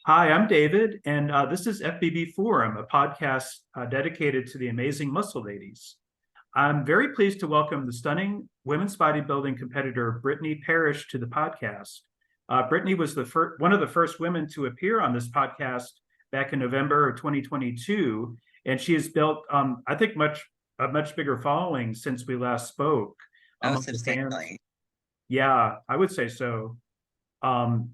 Hi, I'm David, and this is FBB Forum, a podcast dedicated to the amazing muscle ladies. I'm very pleased to welcome the stunning women's bodybuilding competitor, Brittani Parish, to the podcast. Brittani was one of the first women to appear on this podcast back in November of 2022, and she has built, I think, a much bigger following since we last spoke Oh, among the fans. substantially. Yeah, I would say so.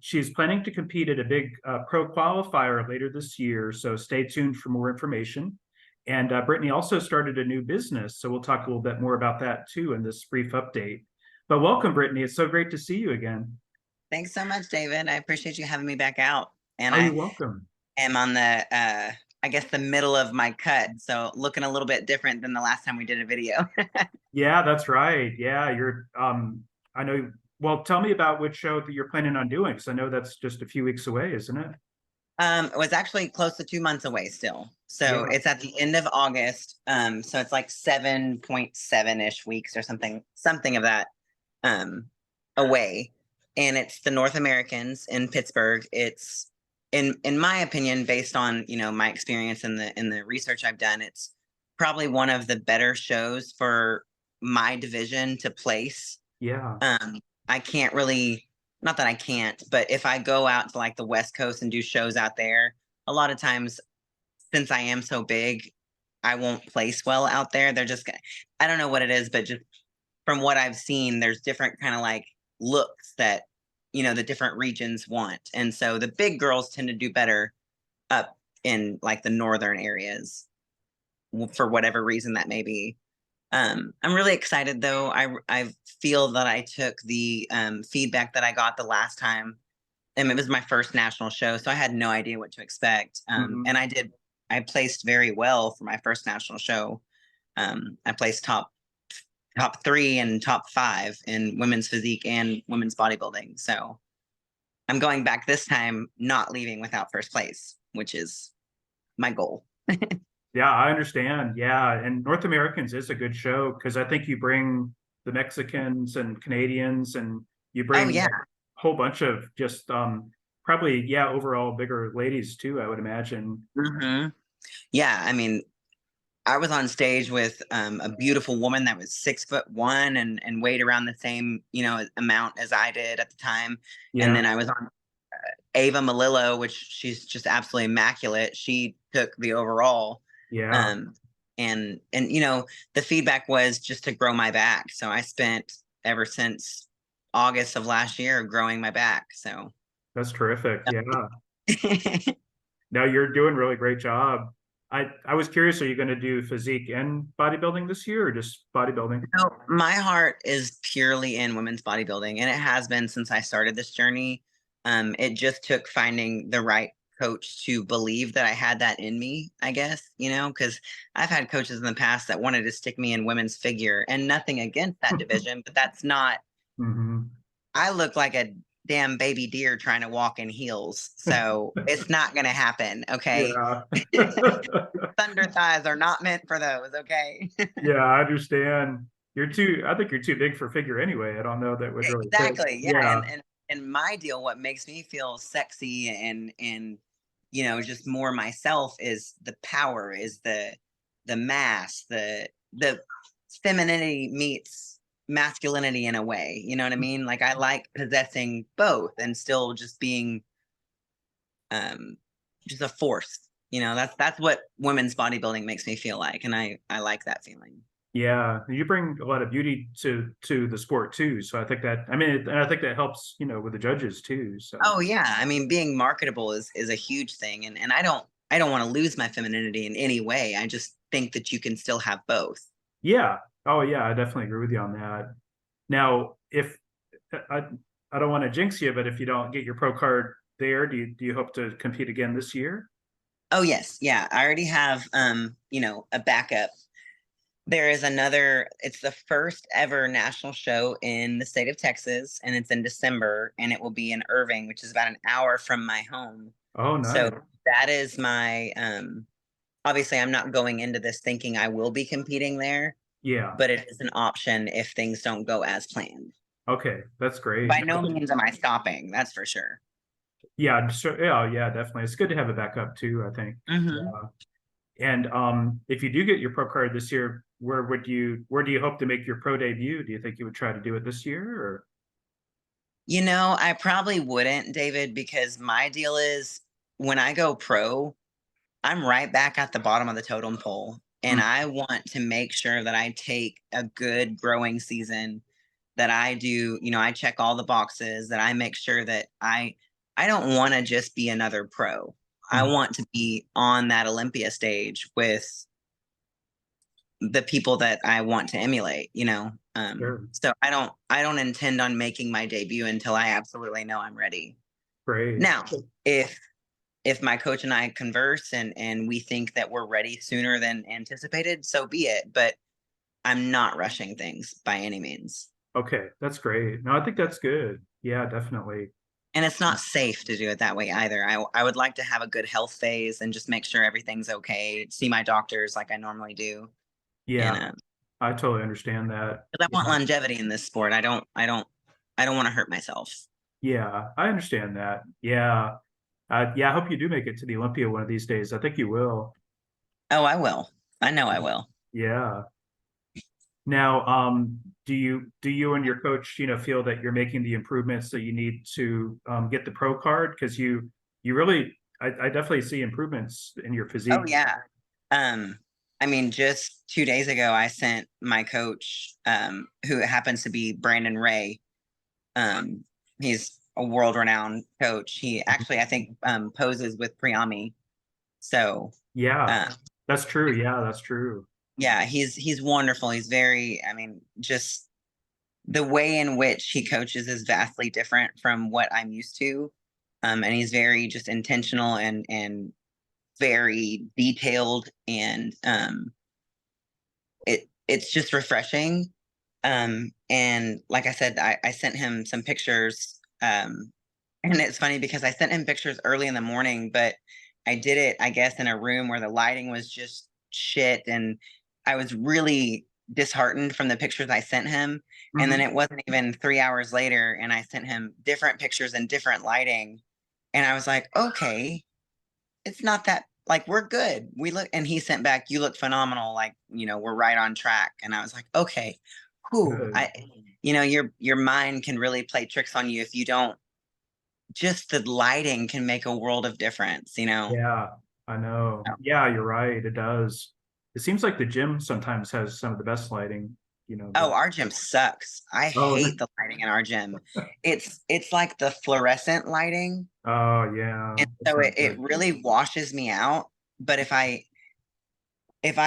She's planning to compete at a big pro qualifier later this year, so stay tuned for more information. And Brittani also started a new business, so we'll talk a little bit more about that too in this brief update. But welcome, Brittani. It's so great to see you again. Thanks so much, David. I appreciate you having me back out. And Oh, you're I welcome. am on I guess the middle of my cut, so looking a little bit different than the last time we did a video. Yeah, that's right. Yeah, I know. Well, tell me about which show that you're planning on doing, because I know that's just a few weeks away, isn't it? It was actually close to 2 months away still. So Yeah. it's at the end of August. So it's like 7.7-ish weeks or something of that away. And it's the North Americans in Pittsburgh. It's in my opinion, based on my experience in the research I've done, it's probably one of the better shows for my division to place. Yeah. I can't really, not that I can't, but if I go out to like the West Coast and do shows out there, a lot of times, since I am so big, I won't place well out there. They're just, I don't know what it is, but just from what I've seen, there's different kind of like looks that, the different regions want. And so the big girls tend to do better up in like the northern areas for whatever reason that may be. I'm really excited though. I feel that I took the feedback that I got the last time, and it was my first national show, so I had no idea what to expect. Mhm. And I placed very well for my first national show. I placed top three and top five in women's physique and women's bodybuilding. So I'm going back this time, not leaving without first place, which is my goal. Yeah, I understand. Yeah, and North Americans is a good show because I think you bring the Mexicans and Canadians, and you Oh bring yeah. a whole bunch of just probably, yeah, overall bigger ladies too, I would imagine. Hmm. Yeah, I mean, I was on stage with a beautiful woman that was 6'1" and weighed around the same, amount as I did at the time. And Yeah, then I was on Ava Malillo, which she's just absolutely immaculate. She took the overall. yeah, Um, and the feedback was just to grow my back. So I spent ever since August of last year growing my back. So that's terrific. Yeah. No, you're doing a really great job. I was curious, are you going to do physique and bodybuilding this year or just bodybuilding? No, my heart is purely in women's bodybuilding, and it has been since I started this journey. It just took finding the right coach to believe that I had that in me, I guess, because I've had coaches in the past that wanted to stick me in women's figure, and nothing against that division, but that's not, Hmm. I look like a damn baby deer trying to walk in heels. So it's not going to happen. Okay. Yeah. Thunder thighs are not meant for those. Okay. Yeah, I understand. I think you're too big for figure anyway. I don't know that would really fit. Exactly. Yeah. Yeah. And my deal, what makes me feel sexy and just more myself is the power, is the mass, the femininity meets masculinity in a way. You know what I mean? Like I like possessing both and still just being um just a force. That's what women's bodybuilding makes me feel like. And I like that feeling. Yeah. You bring a lot of beauty to the sport too. So I think that and I think that helps, with the judges too. So Oh yeah, I mean, being marketable is a huge thing, and I don't want to lose my femininity in any way. I just think that you can still have both. yeah. Oh yeah, I definitely agree with you on that. Now, if I I don't want to jinx you, but if you don't get your pro card there, do you hope to compete again this year? Oh yes, yeah, I already have a backup. There is another. It's the first ever national show in the state of Texas, and it's in December, and it will be in Irving, which is about an hour from my home. Oh, So nice. that is my obviously I'm not going into this thinking I will be competing there, Yeah. but it is an option if things don't go as planned. Okay, that's great. By no means am I stopping, that's for sure. Yeah, yeah, definitely. It's good to have a backup too, I think. Hmm. Yeah. And if you do get your pro card this year, where do you hope to make your pro debut? Do you think you would try to do it this year or? You know, I probably wouldn't, David, because my deal is when I go pro, I'm right back at the bottom of the totem pole. And Mm, I want to make sure that I take a good growing season, that I do, I check all the boxes, that I make sure that I don't want to just be another pro. I mm, want to be on that Olympia stage with the people that I want to emulate, sure. So I don't intend on making my debut until I absolutely know I'm ready. Great. Now, if my coach and I converse and we think that we're ready sooner than anticipated, so be it. But I'm not rushing things by any means. Okay, that's great. No, I think that's good. Yeah, definitely. And it's not safe to do it that way either. I would like to have a good health phase and just make sure everything's okay. See my doctors like I normally do. Yeah, And I totally understand that. 'cause I want Yeah. longevity in this sport. I don't want to hurt myself. Yeah, I understand that. Yeah. Yeah, I hope you do make it to the Olympia one of these days. I think you will. Oh, I will. I know I will. Yeah. Now, do you and your coach, feel that you're making the improvements that you need to get the pro card? Because you really, I definitely see improvements in your Oh physique. yeah. Um, I mean, just 2 days ago, I sent my coach, who happens to be Brandon Ray. Um, he's a world-renowned coach. He actually, I think, poses with Priami. So, Yeah, uh, that's true. Yeah, that's true. yeah, he's wonderful. He's very, I mean, just the way in which he coaches is vastly different from what I'm used to. And he's very just intentional and very detailed, and it's just refreshing. And like I said, I sent him some pictures. And it's funny because I sent him pictures early in the morning, but I did it, I guess, in a room where the lighting was just shit. And I was really disheartened from the pictures I sent him. And then Mhm. it wasn't even 3 hours later, and I sent him different pictures and different lighting. And I was like, okay, it's not that, like, we're good. We look, and he sent back, you look phenomenal. Like, we're right on track. And I was like, okay, who Good. your mind can really play tricks on you if you don't, just the lighting can make a world of difference. Yeah, I know. Oh, Yeah, you're right. It does. It seems like the gym sometimes has some of the best lighting, oh, our gym sucks. I oh, hate the lighting in our gym. It's like the fluorescent lighting. oh yeah. And It's so not it good. really washes me out. But if I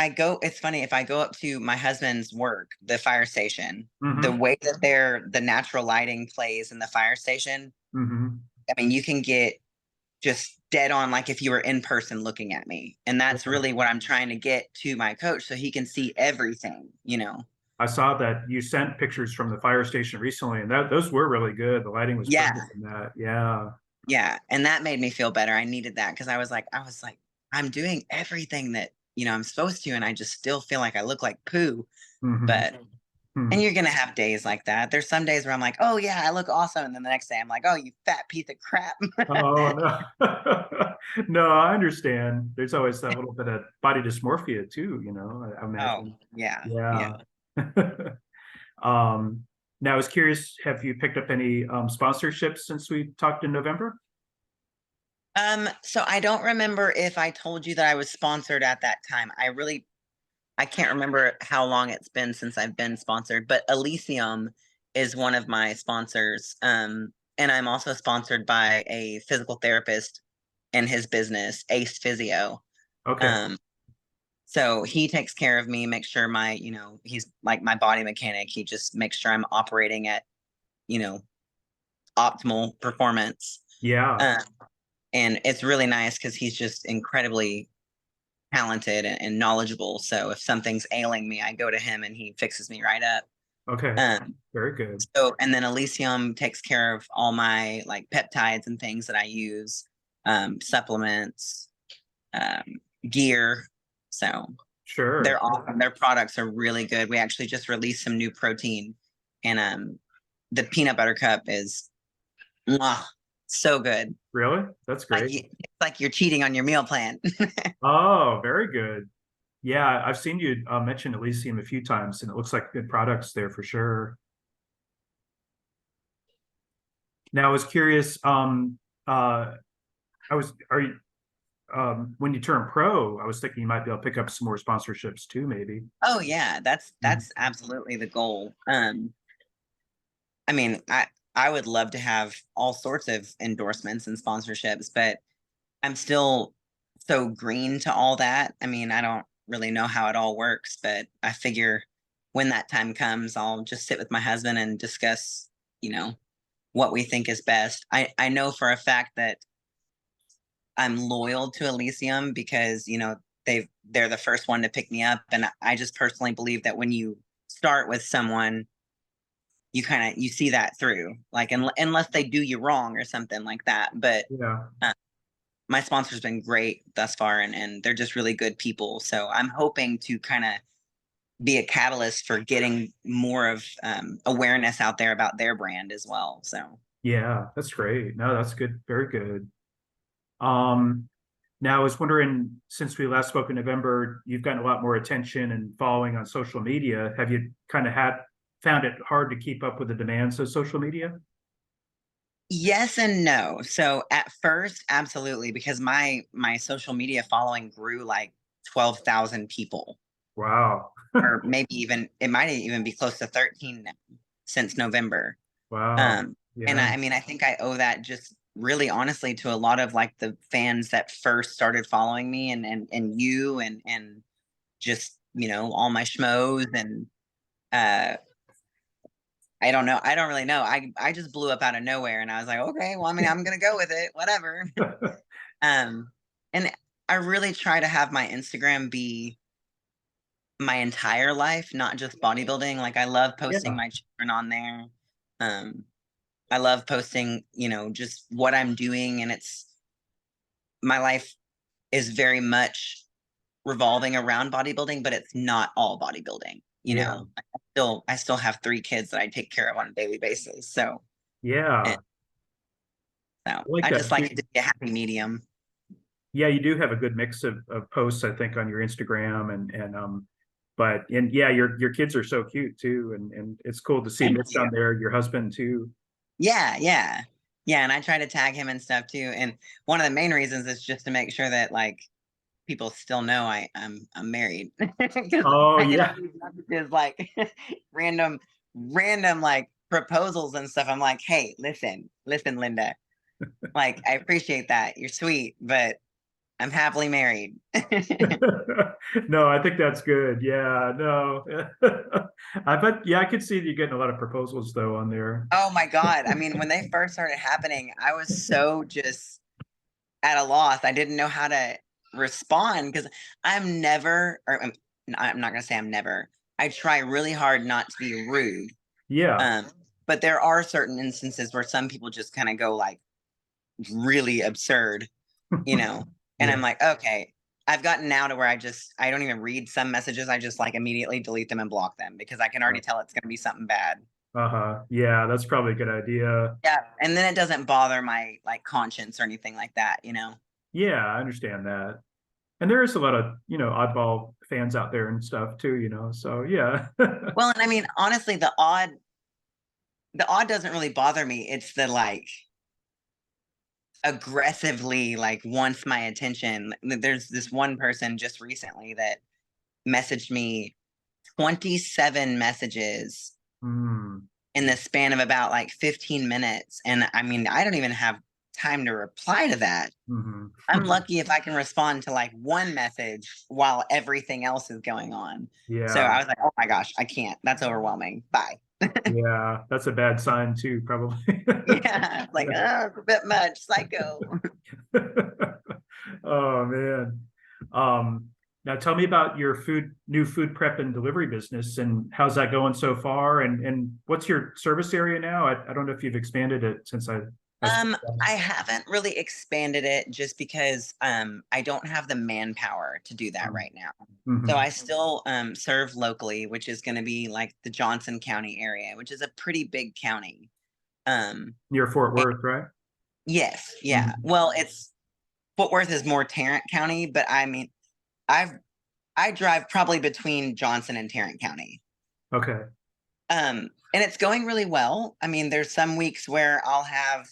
go, it's funny, if I go up to my husband's work, the fire station, the Mm-hmm. way that the natural lighting plays in the fire station, Mm-hmm. I mean, you can get just dead on, like if you were in person looking at me. And that's Yeah. really what I'm trying to get to my coach so he can see everything. I saw that you sent pictures from the fire station recently, and those were really good. The lighting was Yeah. perfect in that. Yeah. Yeah. And that made me feel better. I needed that because I was like, I'm doing everything that, I'm supposed to, and I just still feel like I look like poo. Mm-hmm. But Hmm. and you're gonna have days like that. There's some days where I'm like, oh yeah, I look awesome. And then the next day I'm like, oh, you fat piece of crap. Oh no. No, I understand. There's always that little bit of body dysmorphia too, I Oh, imagine. yeah. Yeah. Yeah. Um, Now I was curious, have you picked up any sponsorships since we talked in November? So I don't remember if I told you that I was sponsored at that time. I can't remember how long it's been since I've been sponsored, but Elysium is one of my sponsors. And I'm also sponsored by a physical therapist in his business, Ace Physio. Okay. Um, so he takes care of me, makes sure he's like my body mechanic. He just makes sure I'm operating at, you know, optimal performance. Yeah. Uh, and it's really nice because he's just incredibly talented and knowledgeable. So if something's ailing me, I go to him and he fixes me right up. Okay. Um, Very good. and then Elysium takes care of all my like peptides and things that I use, supplements, um, gear. So Sure. they're awesome. Their products are really good. We actually just released some new protein, and the peanut butter cup is mwah, So good. Really? That's Like great. it's like you're cheating on your meal plan. Oh, very good. Yeah, I've seen you mention Elysium a few times, and it looks like good products there for sure. Now, I was curious, uh, are you, when you turn pro, I was thinking you might be able to pick up some more sponsorships too, maybe. Oh yeah, Mhm. that's absolutely the goal. I mean, I would love to have all sorts of endorsements and sponsorships, but I'm still so green to all that. I mean, I don't really know how it all works, but I figure when that time comes, I'll just sit with my husband and discuss, you know, what we think is best. I know for a fact that I'm loyal to Elysium because, they're the first one to pick me up. And I just personally believe that when you start with someone, you see that through, like, unless they do you wrong or something like that. But Yeah. uh, my sponsor's been great thus far, and they're just really good people. So I'm hoping to kind of be a catalyst for getting more of awareness out there about their brand as well. So Yeah, that's great. No, that's good. Very good. Um, Now I was wondering, since we last spoke in November, you've gotten a lot more attention and following on social media. Have you kind of found it hard to keep up with the demands of social media? yes and no. So at first, absolutely, because my social media following grew like 12,000 people, Wow. or maybe even it might even be close to 13 now since November. Wow. And Yeah. I mean, I think I owe that just really honestly to a lot of like the fans that first started following me, and you and just, all my schmoes, and uh I don't know. I don't really know. I just blew up out of nowhere, and I was like, okay, well, I mean, I'm gonna go with it, whatever. Um, and I really try to have my Instagram be my entire life, not just bodybuilding. Like, I love posting Yeah. my children on there. Um, I love posting, just what I'm doing, and my life is very much revolving around bodybuilding, but it's not all bodybuilding. Yeah. I still have 3 kids that I take care of on a daily basis. Yeah. And so I like I that just like it too. to be a happy medium. Yeah, you do have a good mix of posts, I think, on your Instagram and yeah, your kids are so cute too. And it's cool to see Thank Mitch you. on there, your husband too. Yeah, yeah. Yeah, and I try to tag him and stuff too. And one of the main reasons is just to make sure that like people still know I'm married. Because Oh I get all yeah. these messages like random like proposals and stuff. I'm like, hey, listen, Linda. Like, I appreciate that. You're sweet, but I'm happily married. No, I think that's good. Yeah, no. I bet, yeah, I could see you getting a lot of proposals though on there. Oh my God. I mean, when they first started happening, I was so just at a loss. I didn't know how to respond because I'm never, or I'm not going to say I'm never. I try really hard not to be rude. Yeah. Um, but there are certain instances where some people just kind of go like really absurd, you know, and Yeah. I'm like, okay, I've gotten now to where I don't even read some messages. I just like immediately delete them and block them because I can already tell it's going to be something bad. Uh-huh. Yeah, that's probably a good idea. Yeah. And then it doesn't bother my like conscience or anything like that. Yeah, I understand that. And there is a lot of, oddball fans out there and stuff too, so yeah. Well, and I mean, honestly, the odd doesn't really bother me. It's the like aggressively like wants my attention. There's this one person just recently that messaged me 27 messages Hmm. in the span of about like 15 minutes. And I mean, I don't even have time to reply to that. Hmm. I'm lucky if I can respond to like one message while everything else is going on. So Yeah. I was like, oh my gosh, I can't. That's overwhelming. Bye. Yeah, that's a bad sign too, probably. Yeah. Like, oh, it's a bit much. Psycho. Oh man. Um, Now tell me about your new food prep and delivery business and how's that going so far? And what's your service area now? I don't know if you've expanded it since I spoke Um, about I haven't really expanded it just because I don't have the manpower to do that it. right now. So Mhm. I still serve locally, which is going to be like the Johnson County area, which is a pretty big county. Um, Near Fort and Worth, right? Yes, yeah. Well, it's Fort Worth is more Tarrant County, but I mean, I've I drive probably between Johnson and Tarrant County. Okay. And it's going really well. I mean, there's some weeks where I'll have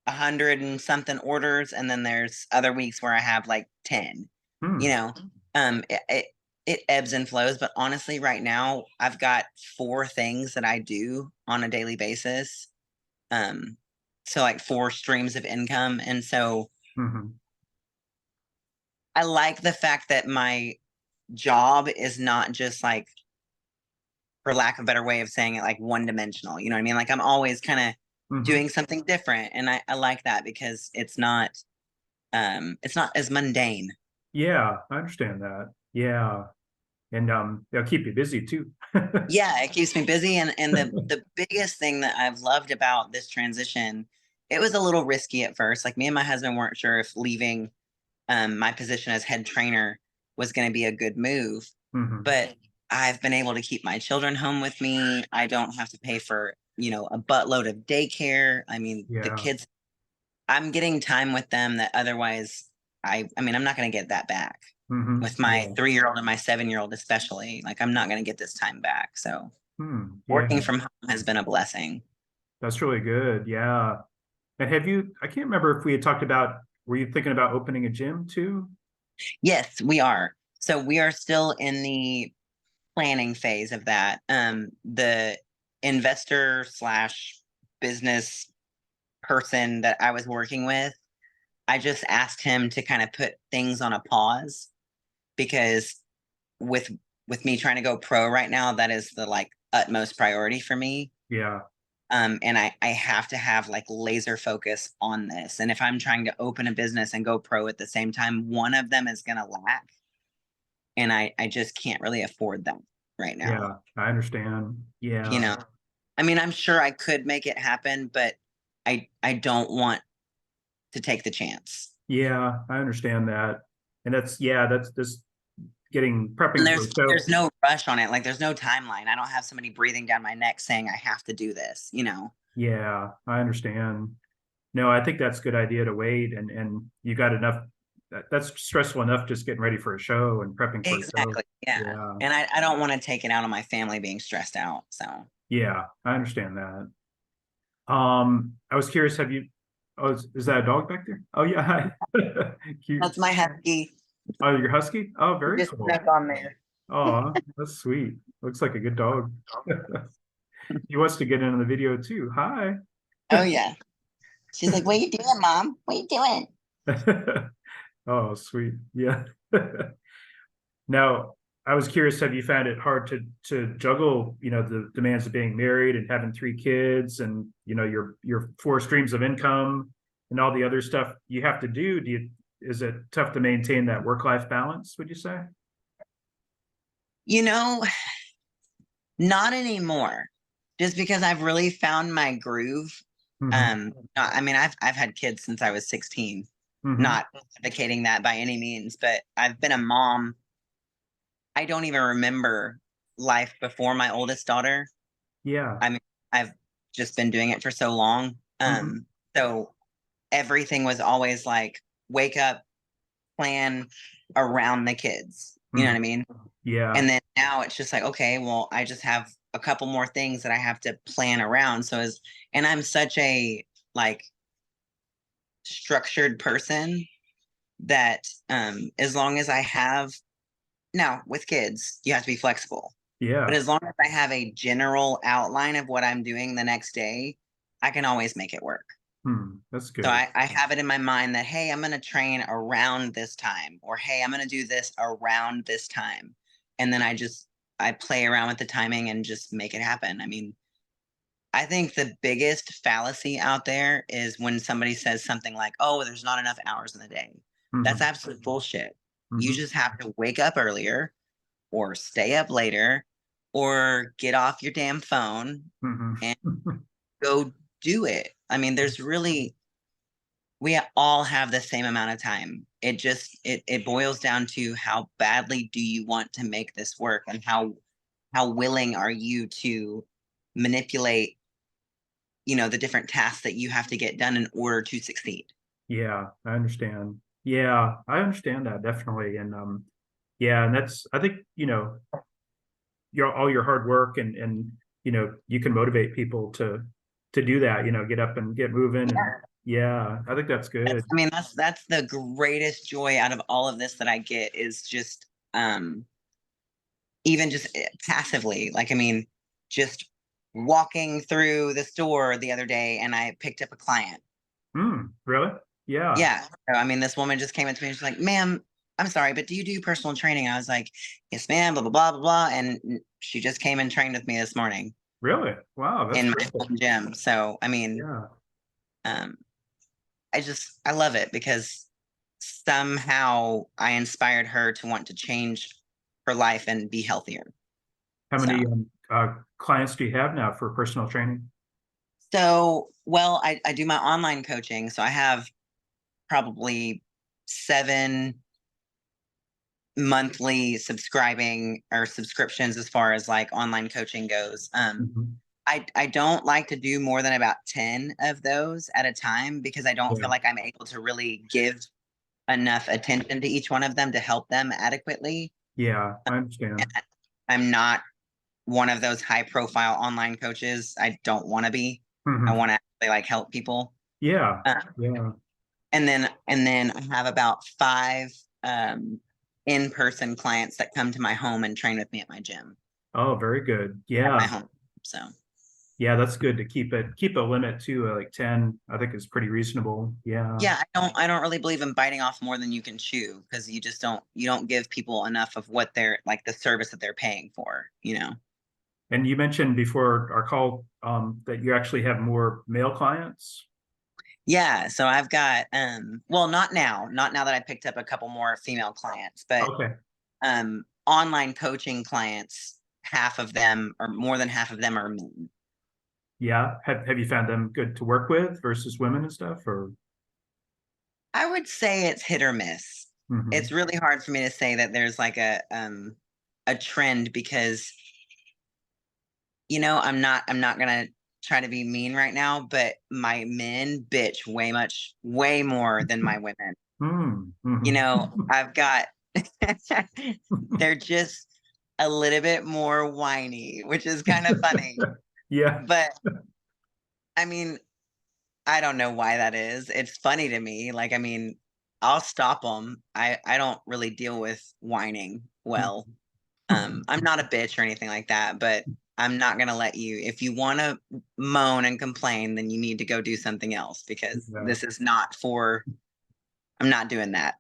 100 and something orders, and then there's other weeks where I have like 10. You Hmm. know, it ebbs and flows, but honestly, right now I've got 4 things that I do on a daily basis. Um, so like 4 streams of income, and so Hmm. I like the fact that my job is not just like, for lack of a better way of saying it, like one dimensional. You know what I mean? Like I'm always kind of Hmm. doing something different. And I like that because it's not as mundane. Yeah, I understand that. Yeah. And they'll keep you busy too. Yeah, it keeps me busy. And the biggest thing that I've loved about this transition, it was a little risky at first. Like me and my husband weren't sure if leaving my position as head trainer was going to be a good move. Hmm. But I've been able to keep my children home with me. I don't have to pay for, a buttload of daycare. I mean, the Yeah. kids, I'm getting time with them that otherwise I mean, I'm not going to get that back Hmm. with my Yeah. 3-year-old and my 7-year-old, especially. Like, I'm not going to get this time back. So Hmm. Yeah. working from home has been a blessing. That's really good. Yeah. And I can't remember if we had talked about, were you thinking about opening a gym too? Yes, we are. So we are still in the planning phase of that. The investor slash business person that I was working with, I just asked him to kind of put things on a pause because with with me trying to go pro right now, that is the like utmost priority for me. Yeah. And I have to have like laser focus on this. And if I'm trying to open a business and go pro at the same time, one of them is gonna lack. And I just can't really afford that right now. Yeah. I understand. You Yeah. know, I mean, I'm sure I could make it happen, but I don't want to take the chance. Yeah. I understand that. And that's just getting And prepping for a show. there's no rush on it. Like there's no timeline. I don't have somebody breathing down my neck saying I have to do this. Yeah. I understand. No, I think that's a good idea to wait and you got enough. That's stressful enough just getting ready for a show and prepping for a show. Exactly. Yeah. Yeah. And I don't want to take it out on my family being stressed out. So Yeah. I understand that. I was curious, is that a dog back there? Oh yeah. Hi. Cute. that's my husky. Oh, your husky? Oh, very Just cool. snuck on there. Oh, that's sweet. Looks like a good dog. He wants to get in the video too. Hi. Oh yeah. She's like, "What are you doing, Mom? What are you doing?" Oh, sweet. Yeah. Now, I was curious, have you found it hard to juggle, the demands of being married and having 3 kids and, your 4 streams of income and all the other stuff you have to do? Is it tough to maintain that work-life balance, would you say? You know, not anymore. Just because I've really found my groove. Hmm. I mean, I've had kids since I was 16. Hmm. Not advocating that by any means, but I've been a mom. I don't even remember life before my oldest daughter. Yeah. I mean, I've just been doing it for so long. Hmm. So everything was always like wake up, plan around the kids. You know Hmm. what I mean? Yeah. And then now it's just like, okay, well, I just have a couple more things that I have to plan around. And I'm such a like structured person that as long as I have, now with kids, you have to be flexible. But Yeah. as long as I have a general outline of what I'm doing the next day, I can always make it work. That's So good. I have it in my mind that, hey, I'm going to train around this time, or hey, I'm going to do this around this time. And then I play around with the timing and just make it happen. I mean, I think the biggest fallacy out there is when somebody says something like, oh, there's not enough hours in the day. That's Hmm. absolute bullshit. You Hmm. just have to wake up earlier or stay up later or get off your damn phone Hmm. and go do it. I mean, we all have the same amount of time. It boils down to how badly do you want to make this work and how willing are you to manipulate, the different tasks that you have to get done in order to succeed. Yeah, I understand. Yeah, I understand that definitely. And yeah, and that's, I think, all your hard work and you can motivate people to do that, get up and get moving. And yeah, I think that's good. That's the greatest joy out of all of this that I get, is just even just passively, like, just walking through the store the other day and I picked up a client. Really? Yeah. Yeah. So, this woman just came up to me and she's like, "Ma'am, I'm sorry, but do you do personal training?" I was like, "Yes, ma'am, blah, blah, blah, blah, blah." And she just came and trained with me this morning Really? Wow, that's in my great. home gym. So, Yeah. um, I love it because somehow I inspired her to want to change her life and be healthier. How So, many clients do you have now for personal training? well, I do my online coaching. So I have probably 7 monthly subscribing or subscriptions as far as like online coaching goes. Mhm. I don't like to do more than about 10 of those at a time because I don't Yeah. feel like I'm able to really give enough attention to each one of them to help them adequately. Yeah, I understand. I'm not one of those high profile online coaches. I don't want to be. I Mhm. want to actually like help people. Yeah. Uh, Yeah. and then I have about 5 in-person clients that come to my home and train with me at my gym, Oh, very good. at Yeah. my home. So Yeah, that's good to keep a limit to like 10, I think is pretty reasonable. Yeah. yeah, I don't really believe in biting off more than you can chew, because you don't give people enough of what they're like, the service that they're paying for. And you mentioned before our call that you actually have more male clients. Yeah, so I've got well, not now that I picked up a couple more female clients, but Okay. online coaching clients, half of them or more than half of them are men. Yeah. Have you found them good to work with versus women and stuff or? I would say it's hit or miss. Mhm. It's really hard for me to say that there's like a trend, because I'm not gonna try to be mean right now, but my men bitch way more than my women. Mhm. I've got they're just a little bit more whiny, which is kind of funny. Yeah. But I mean, I don't know why that is. It's funny to me. Like, I'll stop them. I don't really deal with whining well. I'm not a bitch or anything like that, but I'm not gonna let you. If you want to moan and complain, then you need to go do something else, because Yeah. this is not for. I'm not doing that.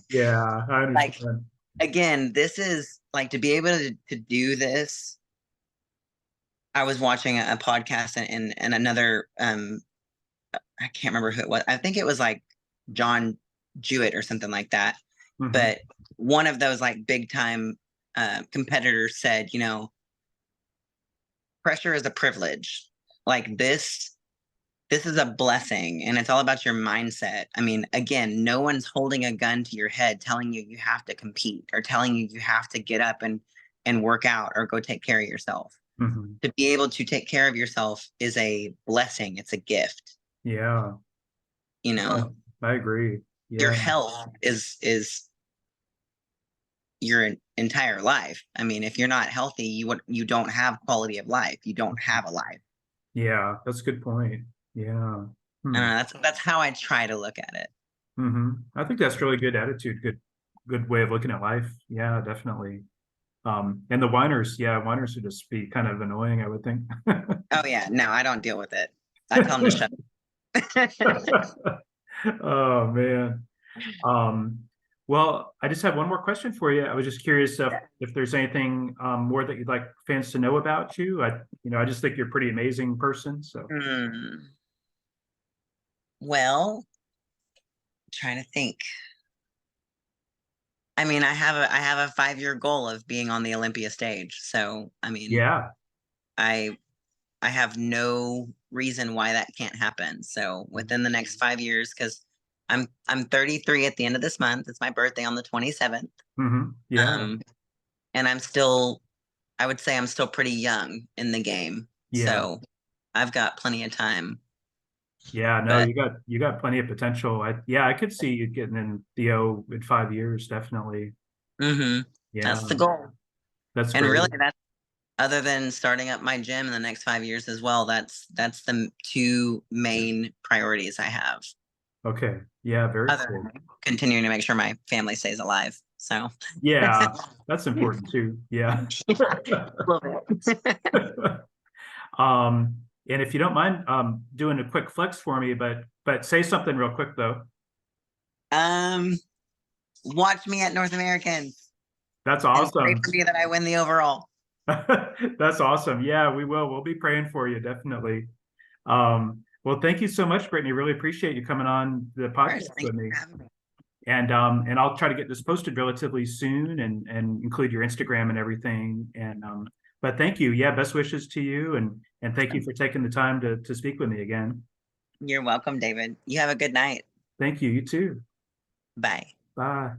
Yeah, I Like, understand. again, this is like, to be able to do this. I was watching a podcast, and another I can't remember who it was. I think it was like John Jewett or something like that. Mhm. But one of those like big time competitors said, pressure is a privilege. Like, this is a blessing, and it's all about your mindset. Again, no one's holding a gun to your head telling you you have to compete, or telling you you have to get up and work out or go take care of yourself. Mhm. To be able to take care of yourself is a blessing. It's a gift. Yeah. You know, I agree. your Yeah. health is your entire life. If you're not healthy, you don't have quality of life. You don't have a life. Yeah, that's a good point. Yeah. I don't Hmm. know, that's how I try to look at it. I think that's really good attitude, good way of looking at life. Yeah, definitely. And the whiners, yeah, whiners would just be kind of annoying, I would think. Oh yeah, no, I don't deal with it. I tell them to shut up. Oh man. Um, well, I just have one more question for you. I was just curious if there's anything more that you'd like fans to know about you. I just think you're a pretty amazing person. So Hmm. Well, trying to think. I have a 5-year goal of being on the Olympia stage. So yeah. I I have no reason why that can't happen. So within the next 5 years, because I'm 33 at the end of this month. It's my birthday on the 27th. Yeah. Um, and I would say I'm still pretty young in the game. Yeah. So I've got plenty of time. Yeah, no, But you got plenty of potential. I could see you getting in DO in 5 years, definitely. that's Yeah, the goal. that's And great. really, that's other than starting up my gym in the next 5 years as well. That's the two main priorities I have. Okay. Yeah, very Other cool. than continuing to make sure my family stays alive. So Yeah, that's important too. Yeah. love it. And if you don't mind doing a quick flex for me, but say something real quick though. um, watch me at North American That's and pray awesome. for me that I win the overall. That's awesome. Yeah, we will. We'll be praying for you, definitely. Well, thank you so much, Brittany. Really appreciate you coming on the Of course. podcast Thank with you me. for having me. And I'll try to get this posted relatively soon and include your Instagram and everything. And but thank you. Yeah, best wishes to you and thank you for taking the time to speak with me again. You're welcome, David. You have a good night. Thank you. You too. Bye. Bye.